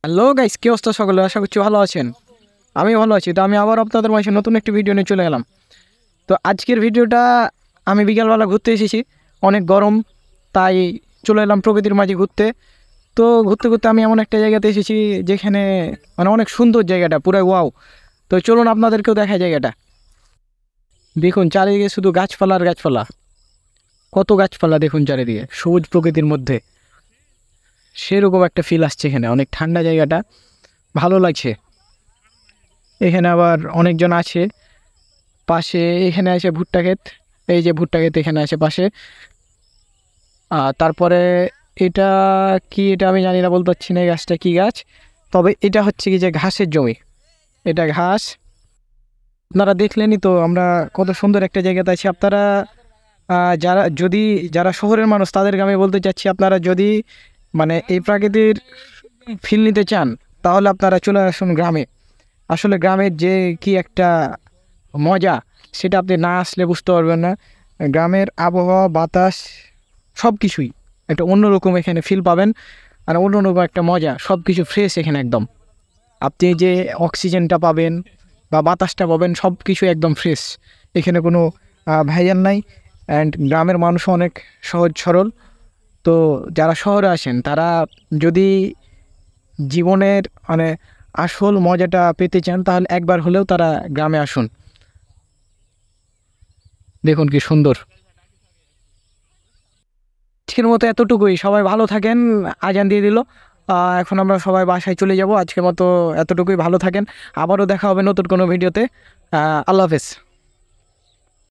Hello guys, কি অবস্থা সকলে? আশা করছি ভালো আছেন। আমি ভালো আছি। তো আমি আবার আপনাদের মাঝে নতুন একটি ভিডিও নিয়ে চলে গেলাম। তো আজকের ভিডিওটা আমি বিকালবেলা ঘুরতে এসেছি, অনেক গরম, তাই চলে এলাম প্রকৃতির মাঝে ঘুরতে। তো ঘুরতে ঘুরতে আমি এমন একটা জায়গাতে এসেছি যেখানে মানে অনেক সুন্দর জায়গাটা, পুরো ওয়াও। তো চলুন আপনাদেরকেও দেখায় জায়গাটা। দেখুন চারিদিকে শুধু গাছপালা আর গাছপালা, কত গাছপালা দেখুন চারিদিকে, সবুজ প্রকৃতির মধ্যে সেরকম একটা ফিল আসছে। এখানে অনেক ঠান্ডা জায়গাটা, ভালো লাগছে। এখানে আবার অনেকজন আছে পাশে। এখানে আছে ভুট্টা ক্ষেত, এই যে ভুট্টা ক্ষেত এখানে আছে পাশে। তারপরে এটা কি, এটা আমি জানি না, বলতে পারছি না এই গাছটা কি গাছ। তবে এটা হচ্ছে কি যে ঘাসের জমি, এটা ঘাস। আপনারা দেখলেনই তো আমরা কত সুন্দর একটা জায়গাতে আছি। আপনারা যারা শহরের মানুষ তাদেরকে আমি বলতে চাচ্ছি, আপনারা যদি মানে এই প্রাকৃতির ফিল নিতে চান তাহলে আপনারা চলে আসুন গ্রামে। আসলে গ্রামের যে কি একটা মজা, সেটা আপনি না আসলে বুঝতে পারবেন না। গ্রামের আবহাওয়া, বাতাস, সব কিছুই একটা অন্যরকম এখানে ফিল পাবেন। আর অন্যরকম একটা মজা, সব কিছু ফ্রেশ এখানে একদম। আপনি যে অক্সিজেনটা পাবেন বা বাতাসটা পাবেন, সব কিছু একদম ফ্রেশ। এখানে কোনো ভেজাল নাই। অ্যান্ড গ্রামের মানুষও অনেক সহজ সরল। তো যারা শহরে আসেন তারা যদি জীবনের মানে আসল মজাটা পেতে চান তাহলে একবার হলেও তারা গ্রামে আসুন। দেখুন কি সুন্দর। আজকের মতো এতটুকুই, সবাই ভালো থাকেন। আজান দিয়ে দিল, এখন আমরা সবাই বাসায় চলে যাব। আজকের মতো এতটুকুই, ভালো থাকেন। আবারও দেখা হবে নতুন কোনো ভিডিওতে। আল্লাহ হাফেজ।